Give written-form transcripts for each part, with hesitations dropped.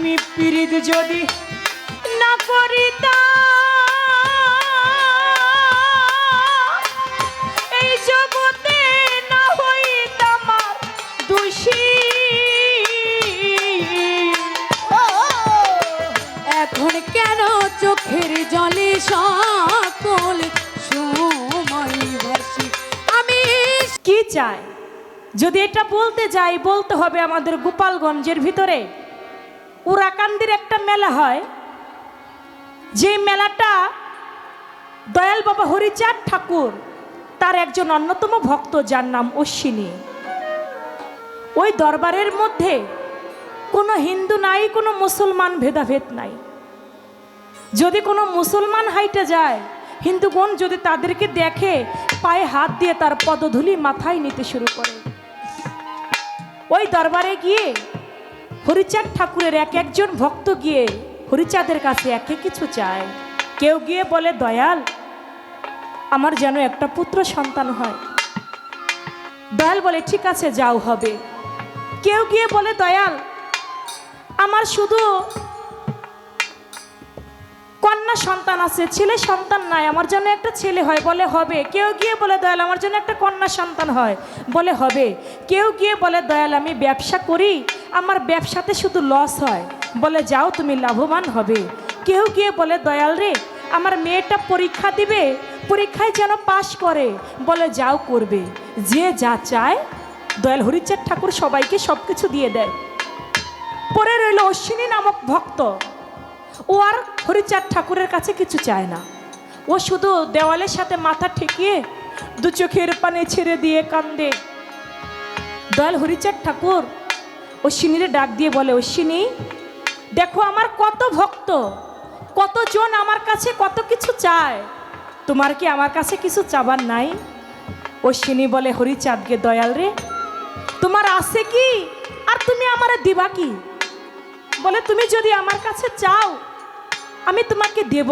আমি পীড়িত যদি না করিতা এই জগতে না হইতাম আর দোষী। এখন কেন চোখের জলে সকল সময় ভাসি আমি। কি চাই? যদি এটা বলতে যাই বলতে হবে আমাদের গোপালগঞ্জের ভিতরে উরাকান্দির একটা মেলা হয়, যে মেলাটা দয়াল বাবা হরিচাঁদ ঠাকুর তার একজন অন্যতম ভক্ত যার নাম অশ্বিনী। ওই দরবারের মধ্যে কোনো হিন্দু নাই, কোনো মুসলমান ভেদাভেদ নাই। যদি কোনো মুসলমান হাইটে যায়, হিন্দুগণ যদি তাদেরকে দেখে পায়ে হাত দিয়ে তার পদধূলি মাথায় নিতে শুরু করে। ওই দরবারে গিয়ে হরিচাঁদ ঠাকুরের এক একজন ভক্ত গিয়ে হরিচাঁদের কাছে একে কিছু চায়। কেউ গিয়ে বলে, দয়াল আমার যেন একটা পুত্র সন্তান হয়। দয়াল বলে, ঠিক আছে যাও হবে। কেউ গিয়ে বলে, দয়াল আমার শুধু কন্যা সন্তান আছে, ছেলে সন্তান নাই, আমার জন্য একটা ছেলে হয়। বলে হবে। কেউ গিয়ে বলে, দয়াল আমার জন্য একটা কন্যা সন্তান হয়। বলে হবে। কেউ গিয়ে বলে, দয়াল আমি ব্যবসা করি, আমার ব্যবসাতে শুধু লস হয়। বলে যাও তুমি লাভবান হবে। কেউ গিয়ে বলে, দয়াল রে আমার মেয়েটা পরীক্ষা দিবে, পরীক্ষায় যেন পাশ করে। বলে যাও করবে। যে যা চায় দয়াল হরিচাঁদ ঠাকুর সবাইকে সব কিছু দিয়ে দেয়। পরে রইল অশ্বিনী নামক ভক্ত। ও আর হরিচাঁদ ঠাকুরের কাছে কিছু চায় না। ও শুধু দেওয়ালের সাথে মাথা ঠেকিয়ে দু চোখের পানে ছেড়ে দিয়ে কান্দে। দয়াল হরিচাঁদ ঠাকুর অশ্বিনীরে ডাক দিয়ে বলে, অশ্বিনী দেখো আমার কত ভক্ত, কতজন আমার কাছে কত কিছু চায়, তোমার কি আমার কাছে কিছু চাবার নাই? অশ্বিনী বলে হরিচাঁদকে, দয়াল রে তোমার আছে কি আর তুমি আমারে দিবা কি? বলে তুমি যদি আমার কাছে চাও আমি তোমাকে দেব।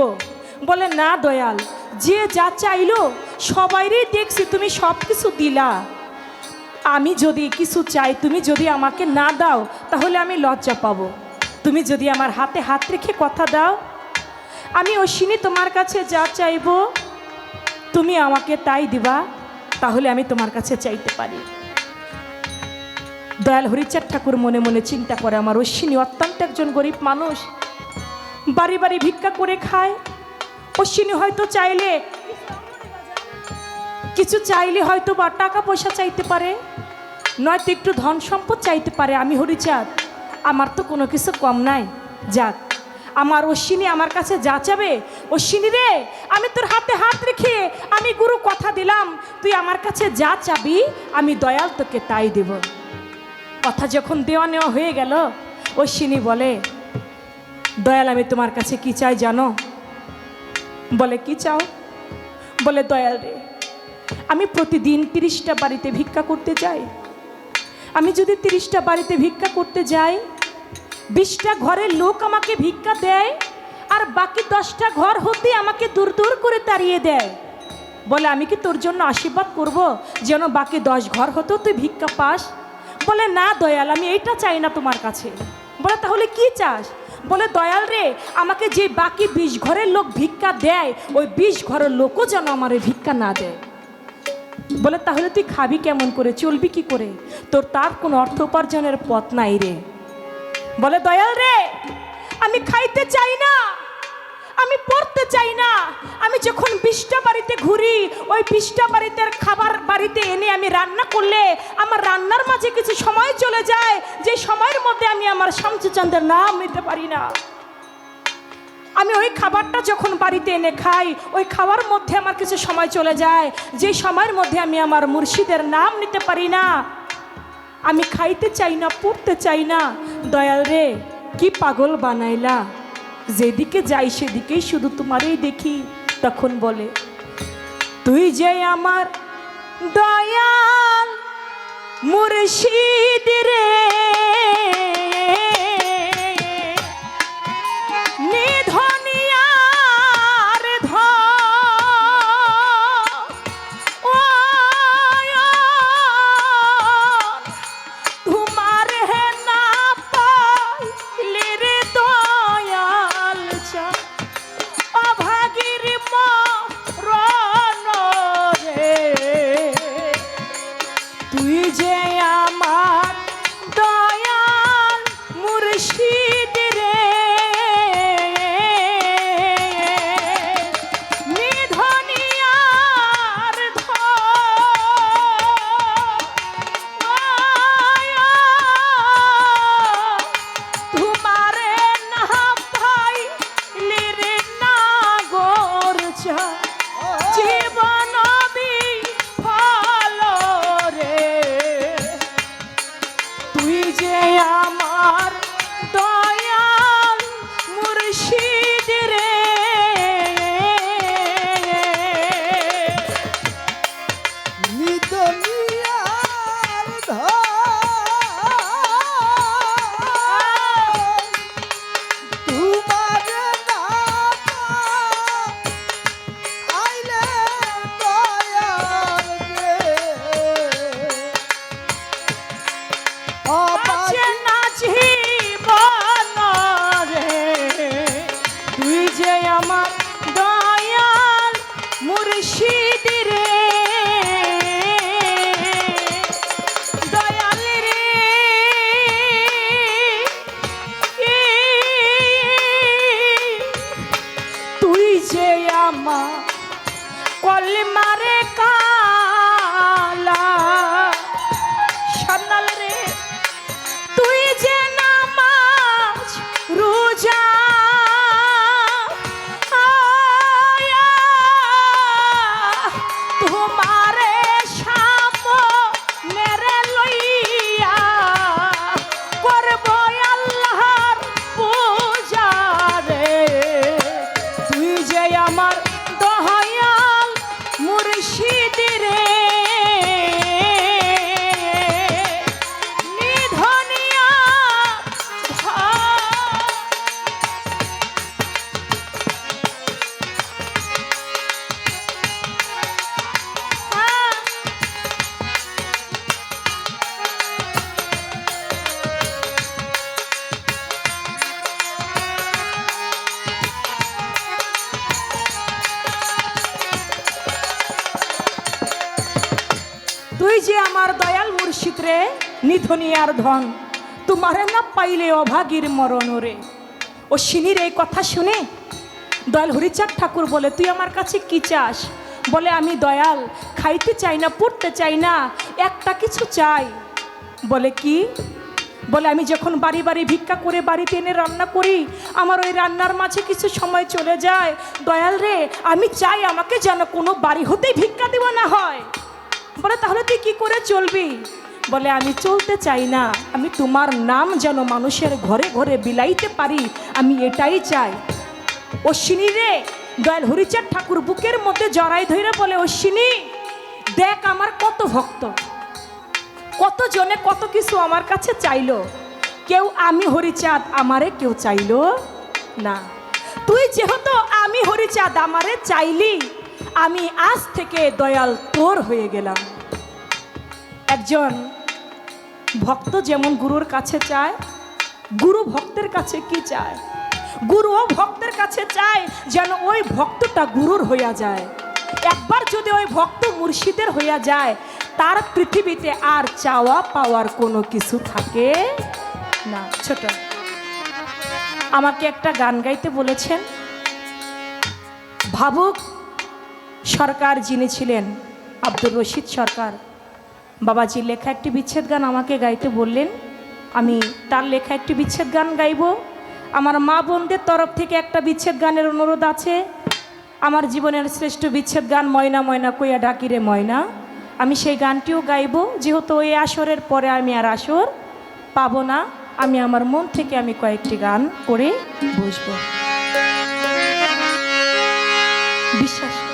বলে না দয়াল, যে যা চাইলো সবাইরই দেখছি তুমি সব কিছু দিলা, আমি যদি কিছু চাই তুমি যদি আমাকে না দাও তাহলে আমি লজ্জা পাবো। তুমি যদি আমার হাতে হাত রেখে কথা দাও, আমি অশ্বিনী তোমার কাছে যা চাইবো তুমি আমাকে তাই দিবা, তাহলে আমি তোমার কাছে চাইতে পারি। দয়াল হরিচাঁদ ঠাকুর মনে মনে চিন্তা করে, আমার অশ্বিনী অত্যন্ত একজন গরিব মানুষ, বাড়ি বাড়ি ভিক্ষা করে খায়। অশ্বিনী হয়তো চাইলে কিছু চাইলে হয়তো বা টাকা পয়সা চাইতে পারে, নয়তো একটু ধন সম্পদ চাইতে পারে। আমি হরিচাঁদ আমার তো কোনো কিছু কম নাই, যাক আমার অশ্বিনী আমার কাছে যা চাবে, অশ্বিনী রে আমি তোর হাতে হাত রেখে আমি গুরু কথা দিলাম, তুই আমার কাছে যা চাবি আমি দয়াল তোকে তাই দেব। কথা যখন দেওয়া নেওয়া হয়ে গেল, অশ্বিনী বলে, দয়াল আমি তোমার কাছে কি চাই জানো? বলে কি চাও? বলে দয়াল রে আমি প্রতিদিন 30টা বাড়িতে ভিক্ষা করতে যাই, আমি যদি 30টা বাড়িতে ভিক্ষা করতে যাই 20টা ঘরের লোক আমাকে ভিক্ষা দেয় আর বাকি 10টা ঘর হতে আমাকে দূর দূর করে তাড়িয়ে দেয়। বলে আমি কি তোর জন্য আশীর্বাদ করব যেন বাকি 10 ঘর হতেও তুই ভিক্ষা পাস? বলে না দয়াল আমি এইটা চাই না তোমার কাছে। বলে তাহলে কি চাস? বলে দয়াল রে আমাকে যে বাকি 20 ঘরের লোক ভিক্ষা দেয় ওই 20 ঘরের লোকও যেন আমার ভিক্ষা না দেয়। বলে তাহলে তুই খাবি কেমন করে, চলবি কি করে, তোর তার কোনো অর্থ উপার্জনের পথ নাই রে। বলে দয়াল রে আমি খাইতে চাই না, আমি পড়তে চাই না, আমি যখন 20টা বাড়িতে ঘুরি ওই 20টা বাড়িতে খাবার বাড়িতে এনে আমি রান্না করলে আমার রান্নার মাঝে কিছু সময় চলে যায়, যে সময়ের মধ্যে আমি আমার শামসুচাঁদের নাম নিতে পারি না। আমি ওই খাবারটা যখন বাড়িতে এনে খাই ওই খাবার মধ্যে আমার কিছু সময় চলে যায়, যে সময়ের মধ্যে আমি আমার মুর্শিদের নাম নিতে পারি না। আমি খাইতে চাই না, পড়তে চাই না। দয়াল রে কি পাগল বানাইলা, যেদিকে যাই সেদিকেই শুধু তোমারই দেখি। তখন বলে তুই যে আমার দয়াল মুর্শিদ রে, আমার দয়াল মুর্শিদ রে, নিদনিয়ার ধন তোমার নাম আইলে দয়াল রে, আছে না জীবন রে, তুই যে আমার দয়াল মুর্শিদ রে, দয়াল রে, তুই যে আমার কলমারে কালা সান্নাল রে, তুই যে নামাজ রোজা তোমারে সামনে লইয়া করব আল্লাহর পূজা রে, তুই যে আমার দয়াল মুর্শিদ রে, নিধনিয়া তুই যে আমার দয়াল মুর্শিদ রে, নিধনিয়ার ধন তোমারে না পাইলে অভাগীর মরণ রে। অশ্বিনীর এই কথা শুনে দয়াল হরিচাঁদ ঠাকুর বলে, তুই আমার কাছে কি চাস? বলে, আমি দয়াল খাইতে চাই না, পড়তে চাই না, একটা কিছু চাই। বলে কি? বলে, আমি যখন বাড়ি বাড়ি ভিক্ষা করে বাড়িতে এনে রান্না করি, আমার ওই রান্নার মাঝে কিছু সময় চলে যায়, দয়াল রে আমি চাই আমাকে যেন কোনো বাড়ি হতেই ভিক্ষা দেওয়া না হয়। বলে, তাহলে তুই কি করে চলবি? বলে, আমি চলতে চাই না, আমি তোমার নাম যেন মানুষের ঘরে ঘরে বিলাইতে পারি, আমি এটাই চাই। অশ্বিনী রে, দয়াল হরিচাঁদ ঠাকুর বুকের মধ্যে জড়াই ধরে বলে, অশ্বিনী দেখ আমার কত ভক্ত, কত জনে কত কিছু আমার কাছে চাইলো, কেউ আমি হরিচাঁদ আমারে কেউ চাইলো না। তুই যেহেতু আমি হরিচাঁদ আমারে চাইলি, আমি আজ থেকে দয়াল তোর হয়ে গেলাম। একজন ভক্ত যেমন গুরুর কাছে চায়, গুরু ভক্তের কাছে কি চায়? গুরুও ভক্তের কাছে চায় যেন ওই ভক্তটা গুরুর হইয়া যায়। একবার যদি ওই ভক্ত মুর্শিদের হইয়া যায়, তার পৃথিবীতে আর চাওয়া পাওয়ার কোনো কিছু থাকে না। ছোট আমাকে একটা গান গাইতে বলেছেন, ভাবুক সরকার যিনি ছিলেন, আব্দুর রশিদ সরকার, বাবাজির লেখা একটি বিচ্ছেদ গান আমাকে গাইতে বললেন। আমি তার লেখা একটি বিচ্ছেদ গান গাইব। আমার মা বোনদের তরফ থেকে একটা বিচ্ছেদ গানের অনুরোধ আছে। আমার জীবনের শ্রেষ্ঠ বিচ্ছেদ গান ময়না ময়না কইয়া ডাকিরে ময়না, আমি সেই গানটিও গাইব। যেহেতু এই আসরের পরে আমি আর আসর পাবো না, আমি আমার মন থেকে আমি কয়েকটি গান করে বসবো। বিশ্বাস করে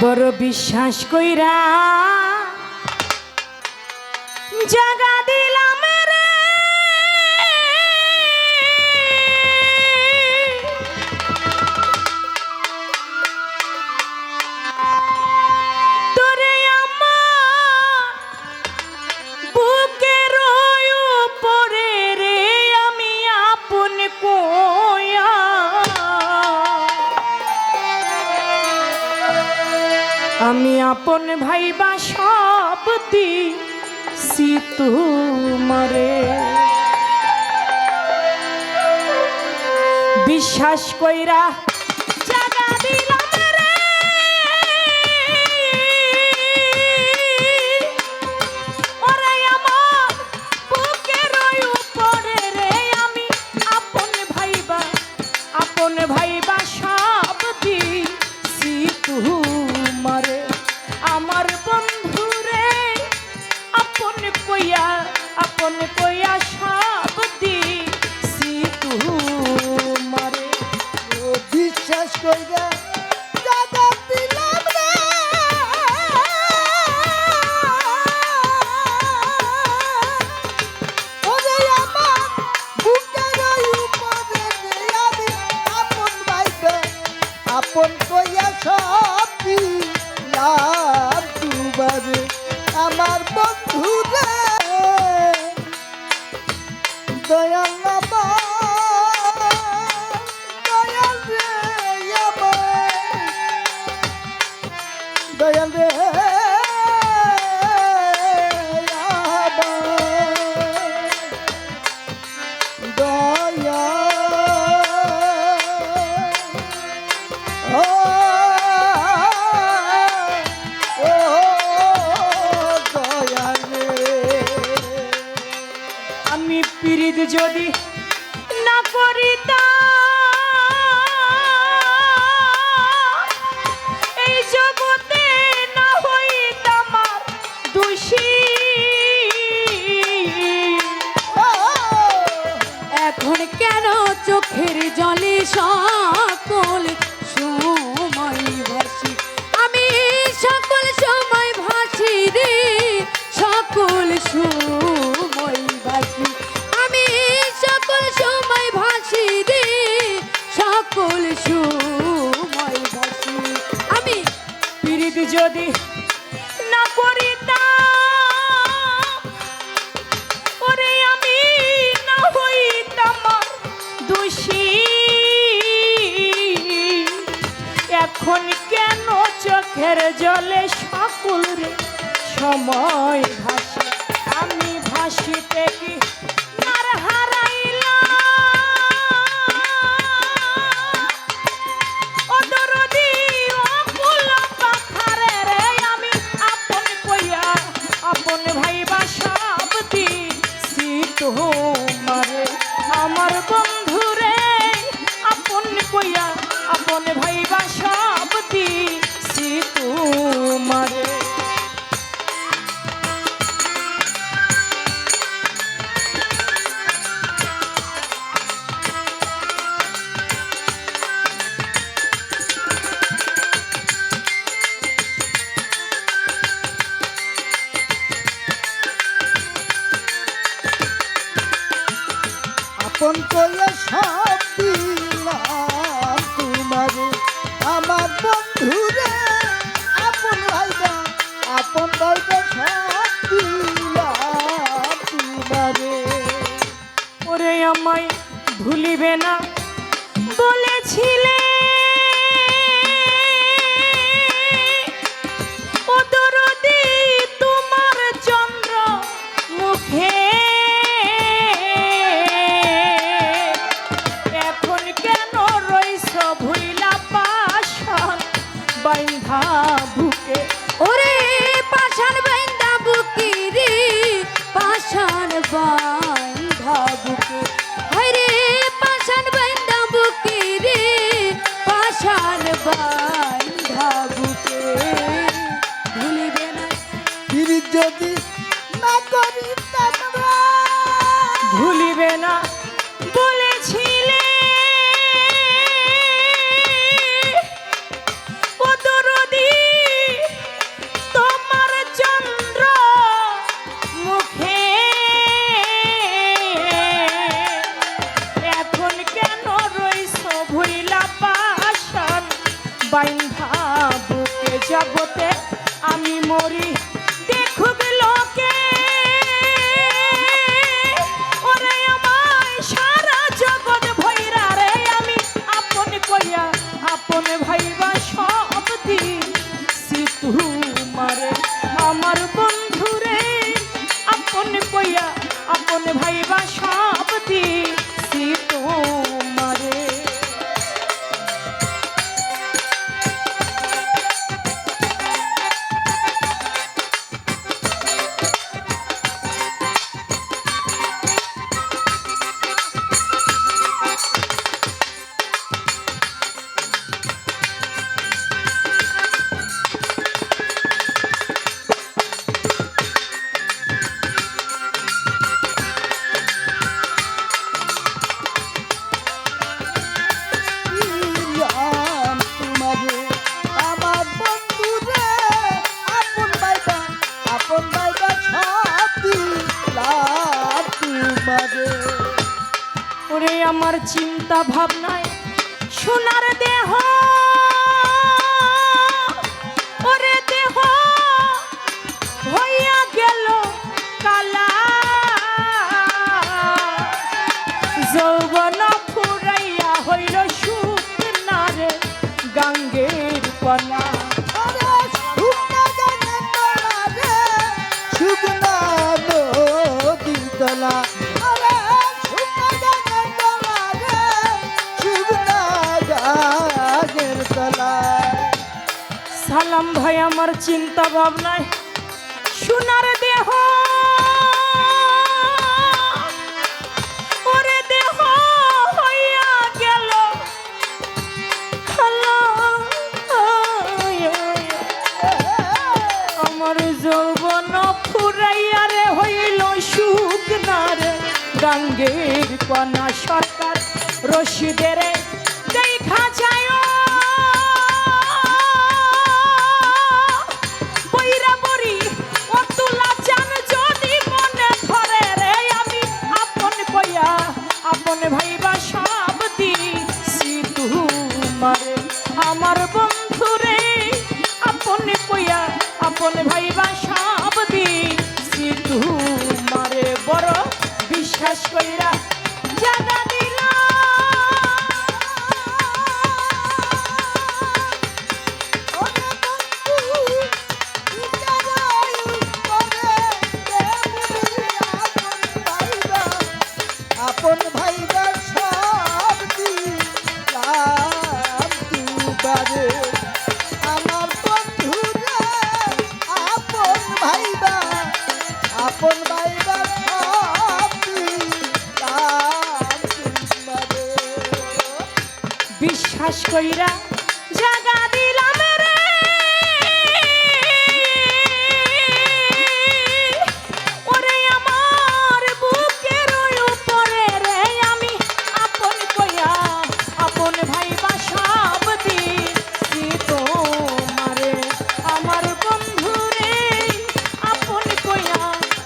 বড় বিশ্বাস কইরা জাগা দিলাম রে, তোরে আমার বুকের উপরে রে, আমি আপন কইয়া আমি আপন ভাইবা সব দিছি তোমারে। বিশ্বাস কইরা জাগা দিলাম রে, ওরে আমার বুকের উপরে রে, আমি আপন ভাইবা সব দিছি তোমারে। আমার বন্ধু রে আপন কইয়া সব দিছি তোমারে। ও বিশ্বাস কইরা জাগা দিলাম রে, ওরে আমার বুকের উপরে রে, আমি আপন ভাইবা আপন কইয়া সব দিলাম তোমারে। আমার বন্ধু রে দয়াল আমার, দয়াল রে আমার, দয়াল রে আমার, দয়াল ও দয়াল রে। আমি পীড়িত যদি না করিতাম, এই জগতে না হইতাম আর দোষী। এখন কেন চোখের জলে সকল সময় ভাসি, আমি সকল সময় ভাসি রে, সকল সময় ভাসি, আমি সকল সময় ভাসি রে, সকল সময় ভাসি। আমি পীড়িত যদি না করিতাম, ওরে আমি না হইতাম আর দোষী। এখন কেন চোখের জলে সকল রে সময় ভাসি, আমি ভাসিতে কি আর হারাইলাম। ও দরদি অকুল পাখারে রে, আমি আপন ভাইবা সব দিছি তোমারে। আমার বন্ধু রে আপন ভাইবা সব দিছি তোমারে। আপন কইয়া সব দিলাম তোমারে। আমার বন্ধু রে আপন ভাইবা সব দিলাম তোমারে। ওরে আমায় ভুলিবে না বলেছিলে, ও দরদি তোমার চন্দ্র মুখে। এখন কেন রইছ ভুইলা পাশান বাইন্ধা বুকে। ওরে পাষাণ বাইন্ধা বুকে রে, পাষাণ বাইন্ধা বুকে, হরে পাষাণ বাইন্ধা বুকে রে, পাষাণ বাইন্ধা বুকে। ভুলিবে না ফিরি যদি না করিতাম রে, ভুলিবে না বলেছিলে, ও দরদি তোমার চন্দ্র মুখে। এখন কেন রইছ ভুইলা পাশান বাইন্ধা বুকে। জগতে আমি মরি দেখুক লোকে, আপন ভাইবা সব দিছি তোমারে। দিলাম তোমারে আমার বন্ধুরে আপন ভাইবা সব দিলাম তোমারে। ওরে আমার চিন্তা ভাবনায় সোনার দেহ, ওরে দেহ হইয়া গেল কালা, যৌবন ফুরাইয়া হইল শুকনারে গাঙ্গের কলা। আরে শুকনা গানের তলা রে, শুকনা নদীর তলা। আরে শুকনা গানের তলা রে, শুকনা গানের তলা। সালাম ভাই আমার চিন্তা ভাবনায় সোনার দেহ, ওরে দেহ হইয়া গেল খালা, আমার যৌবন ফুরাইয়া রে হইল শুকনারে গাঙ্গের কণা। সরকার রশিদের দেখা যায় বইরা বড়ি অতুলা জান যদি মনে ধরে রে, আমি আপন কইয়া আপন ভাইবা সব দিছি তোমারে। আমার বন্ধুরে আপন কইয়া আপন ভাইবা সব দিছি তোমারে। বড় বিশ্বাস কইরা জানা দিলা ওরে বন্ধু ইতারাই করে আপন ভাইবা সব দিলাম তোমারে। আমার বন্ধুরে আপন ভাইবা সব দিলাম তোমারে। বিশ্বাস কইরা জাগা দিলাম রে, ওরে আমার বুকের উপরে রে, আমি আপন কইয়া আপন ভাইবা সব দিছি তোমারে। আমার বন্ধুরে আপন কইয়া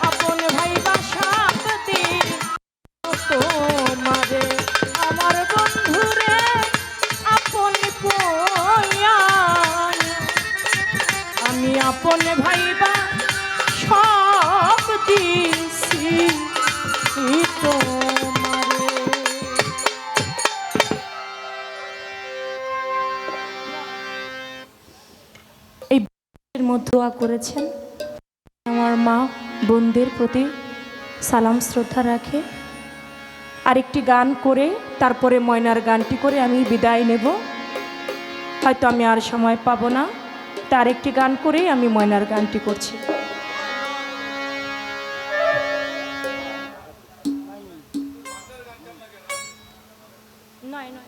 আপন ভাইবা সব দিছি তোমারে। আমার বন্ধুরে আপন কইয়া আমি আপন ভাইবা সব দিছি তোমারে। এই মধ্যে দোয়া করেছেন, আমার মা বোনদের প্রতি সালাম শ্রদ্ধা রাখে। আরেকটি গান করে তারপরে ময়নার গানটি করে আমি বিদায় নেব, হয়তো আমি আর সময় পাবো না। তার একটি গান করেই আমি ময়নার গানটি করছি। নয় নয়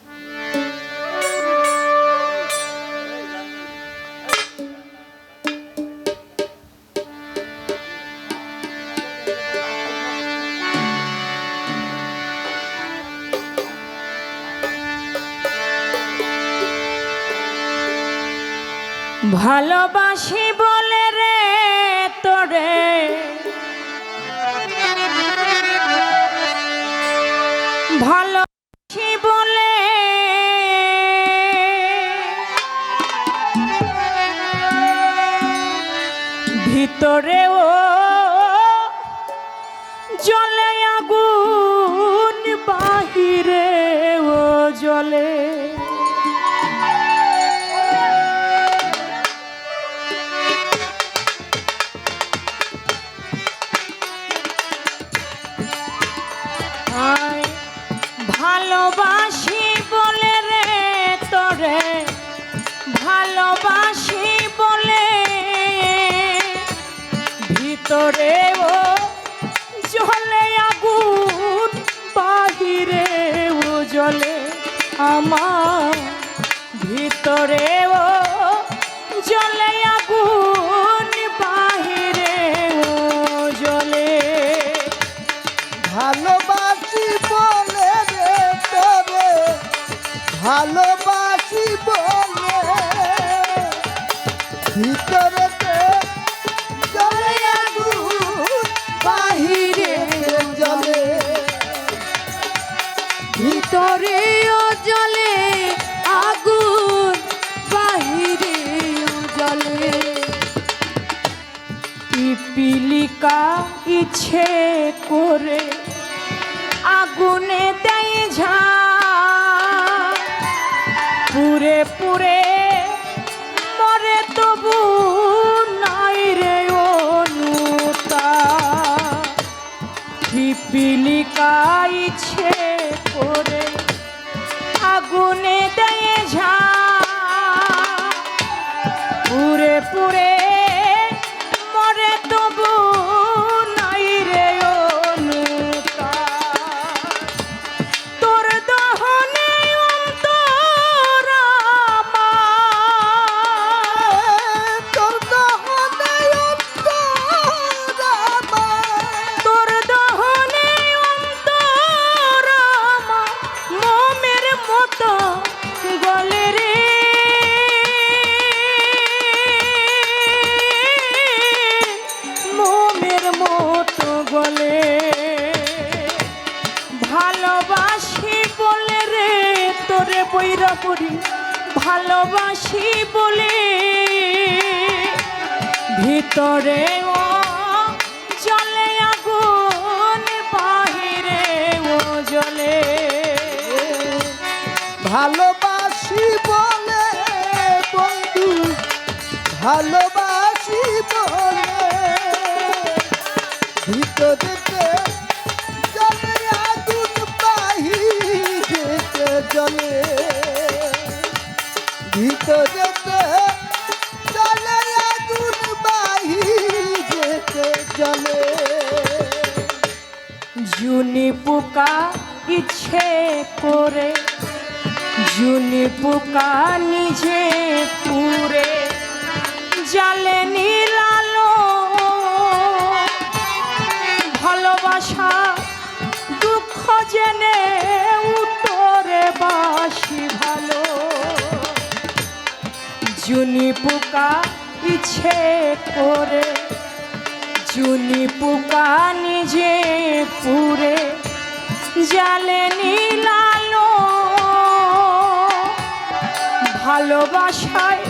ভালোবাসি বলে রে তোরে, ভালোবাসি বলে ভিতরে ও জলে আগুন, বাহিরে ও জলে। ভিতরে ও জলে আগুন বাহিরে ও জলে আমার ভিতরে ও জলে আগুন বাহিরে ও জলে ভালোবাসি বলে রে তবে ভালোবাসি বলে ভিতরেতে জলে আগুন বাহিরে জলে ভিতরে ও জলে আগুন বাহিরে ও জলে পিপিলিকা ইচ্ছে করে আগুনে দেয় ঝাঁ পুরে পুরে মরে তবু নাই রে অনুতা পিপিলিকা ইচ্ছে করে আগুনে দেয় ঝাঁ পুরে পুরে মরে তবু নাই রে অনুতা তোর দহনে অন্তর আমার তোর দহনে অন্তর আমার তোর দহনে অন্তর আমার মোমের মতো গলে রে মোমের মতো গলে ভালোবাসি বলে রে তোরে বইরা পড়ি ভালোবাসি বলে ভিতরে ও জলে আগুন বাহিরে ও জলে ভালোবাসি বলে বন্ধু ভালোবাসি বলে ভিতরেতে জলে আগুন বাহিরেতে জলে ভিতরেতে জলে আগুন বাহিরেতে জলে জুনি পোকা ইচ্ছে করে জুনি পোকা নিজে পুরে জালে নীলালো ভালোবাসা দুঃখ জেনে উত্তরে বাসি ভালো জুনি পোকা ইচ্ছে করে জুনি পোকা নিজে পুরে জালে নীলালো ভালোবাসায়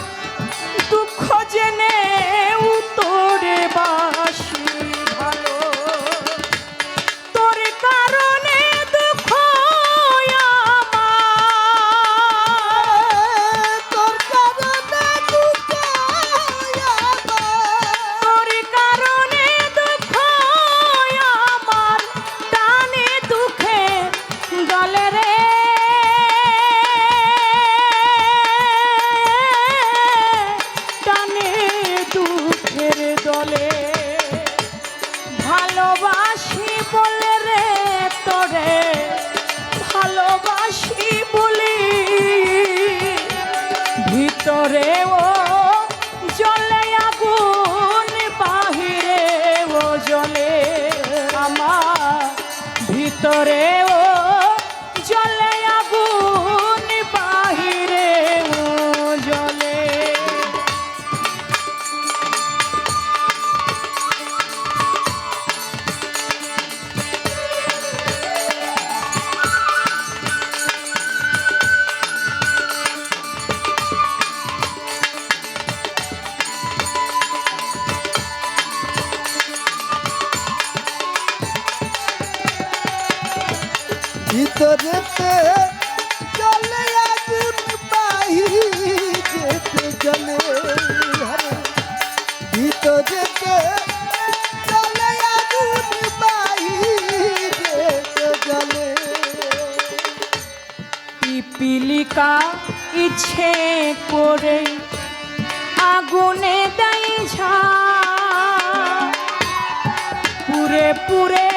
দুঃখ জেনে উত্তরে বাসি ভালো তোর কারণে দুঃখ আমার তোর কারণে দুঃখ আমার তোর কারণে দুঃখ আমার টানে দুঃখে গলে রে টানে দুঃখের দলে ভালোবাসি বলে রে তোরে ভালোবাসি বলি ভিতরে ও জলে আগুন বাহিরে ও জলে আমার ভিতরে ও জলে আগুন বাহিরে ও জলে ভিতরেতে জলে আগুন বাহিরেতে জলে ভিতরেতে জলে আগুন বাহিরেতে জলে পিপিলিকা ইচ্ছে করে আগুনে দেয় ঝাঁ পুরে পুরে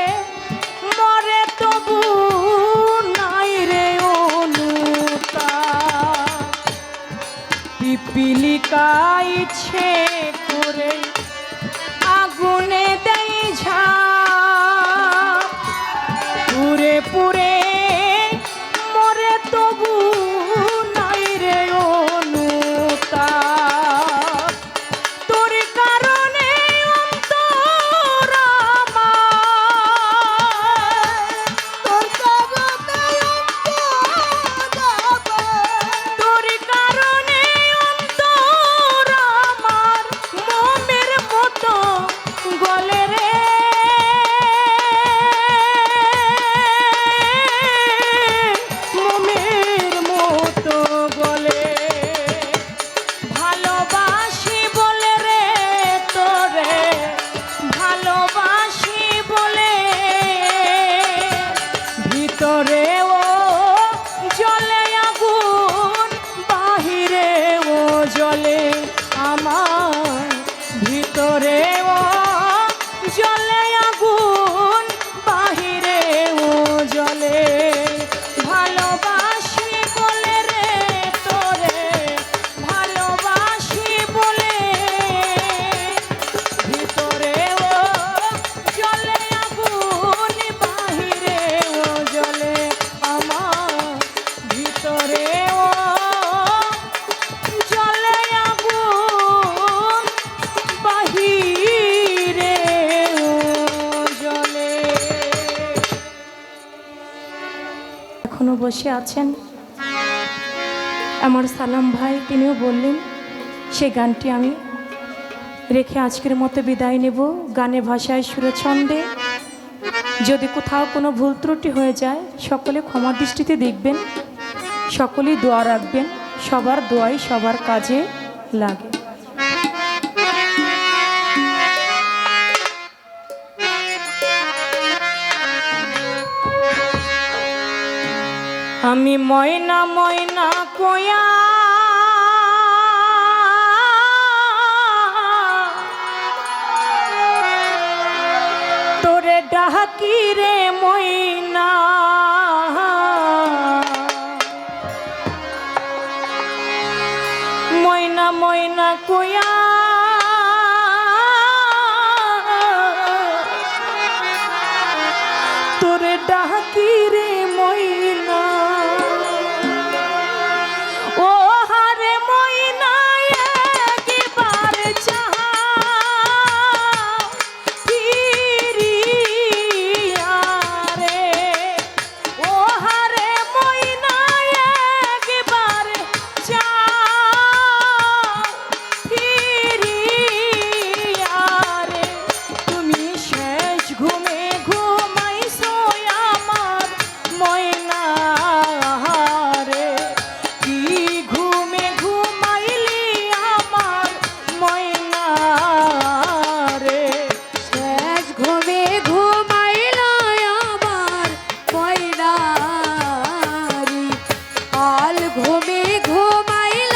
মরে তবু নাই রে অনুতা পিপিলিকা ইচ্ছে করে আগুনে দেয় ঝাঁপ পুরে পুরে মরে তবু নাই রে অনুতা তোর কারণে অন্তর আমার, তোর কারণে তোর কারণে অন্তর আমার মোমের মতো গলে রে মোমের মতো গলে ভালোবাসি বলে রে তোরে ভালোবাসি বলে ভিতরে ও জলে আগুন বাহিরে ও জলে আমার ভিতরে ও জলে আগুন বাহিরে ও জলে ভালোবাসি বলে রে তোরে ভালোবাসি বলে ভিতরে ও জলে আগুন বাহিরে ও জলে আমার ভিতরে ও জলে আগুন বাহিরে ও জলে। এখনো বসে আছেন আমার সালাম ভাই, তিনিও বললেন সেই গানটি আমি রেখে আজকের মতো বিদায় নেব। গানে ভাষায় সুরে ছন্দে যদি কোথাও কোনো ভুল ত্রুটি হয়ে যায় সকলে ক্ষমা দৃষ্টিতে দেখবেন, সকলেই দোয়া রাখবেন, সবার দোয়াই সবার কাজে লাগে। আমি ময়না ময়না কোয়া তোরে ডাকি রে ময়না ময়না ময়না কোয়া তোরে ডাকি রে ময়না ও হারে ময়না একবার চাহা ফিরিয়া রে ও হারে ময়না একবার চাহা ফিরিয়া রে তুমি শেষ ঘুমে ঘুমাইছো আমার ময়না রে কি ঘুমে ঘুমাইলি আমার ময়না রে শেষ ঘুমে ঘুমাইল আমার ময়নারি আল ঘুমে ঘুমাইল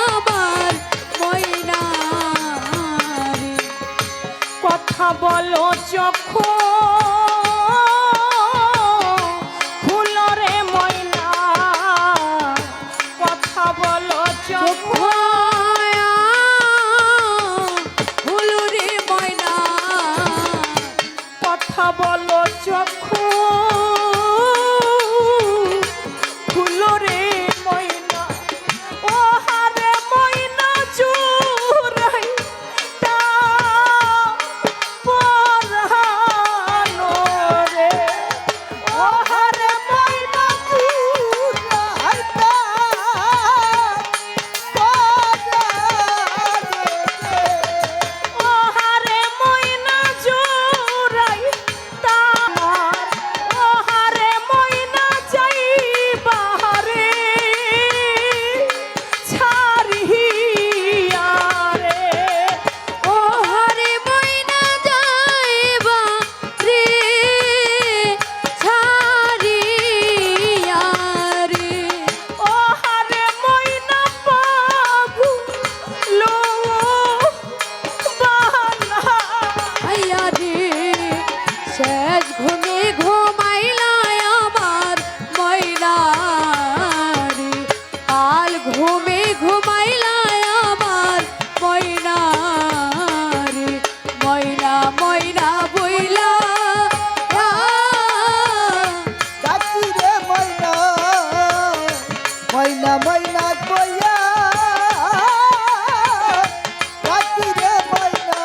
আমার ময়নারি কথা বলো যখন খুলো রে ময়না কথা বলো যখন হুলুরে ময়না কথা বলো যখন খুলো রে ময়না ও হারে ময়না চুরাই তা পরানো রে ও হারে ময়না চুরাই তা ও হারে ময়না চুরাই তা ও শেষ ঘুমে ঘুমাইলা আমার ময়না রে কাল ঘুমে ঘুমাইলা আমার ময়না রে ময়না ময়না বইলা ডাকি রে ময়না ময়না ময়না কইয়া ডাকি রে ময়না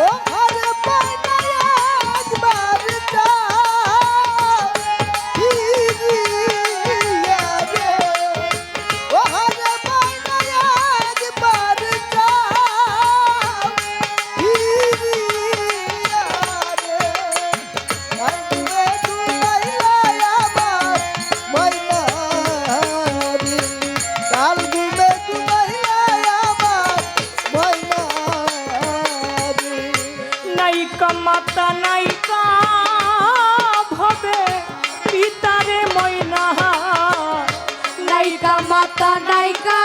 ও ঘরে ময়না একবার যা ফিরিয়া রে ও ঘরে ময়না একবার যা ফিরিয়া রে কালগুমে ঘুমাইলা আমার ময়না রে কালগুমে ঘুমাইলা আমার ময়না রে নাইকা মাতা নাইকা ভবে পিতারে ময়না নাইকা মাতা নাইকা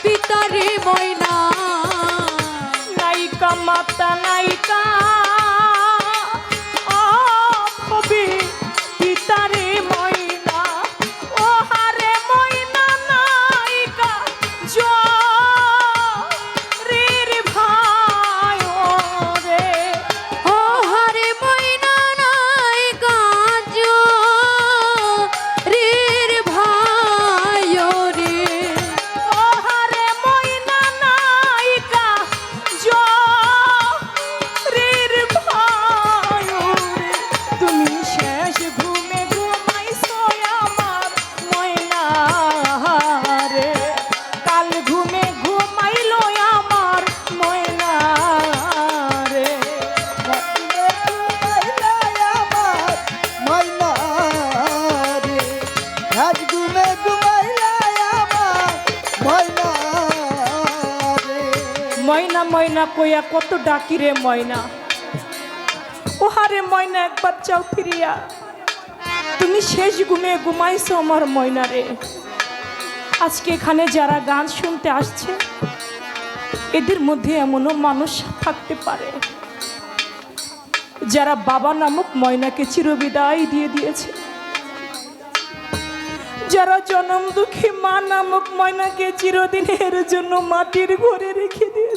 পিতারে ময়না নাইকা মাতা নাইকা ভবে পিতারে ময়না ও হারে ময়না নাইকা জরির ভাই রে ও হারে ময়না নাইকা রের ভাই রে ও হারে ময়না নাইকা জরির ভাই রে তুমি শেষ ঘুমে ঘুমাইছো আমার ময়না রে কাল ঘুমে ঘুমাইলো আমার ময়না রে কালগুমে ঘুমাইলা আমার ময়না রে কালগুমে ঘুমাইলা আমার ময়না রে ময়না ময়না কইয়া কত ডাকি রে ময়না ওহারে ময়না একবার যাও ফিরিয়া তুমি শেষ ঘুমে ঘুমাইছো আমার ময়না রে আজকে এখানে যারা গান শুনতে আসছে এদের মধ্যে এমনও মানুষ থাকতে পারে যারা বাবা নামক ময়নাকে চিরবিদায় দিয়ে দিয়েছে, যারা জনম দুঃখী মা নামক ময়নাকে চিরদিনের জন্য মাটির ঘরে রেখে দিয়েছে।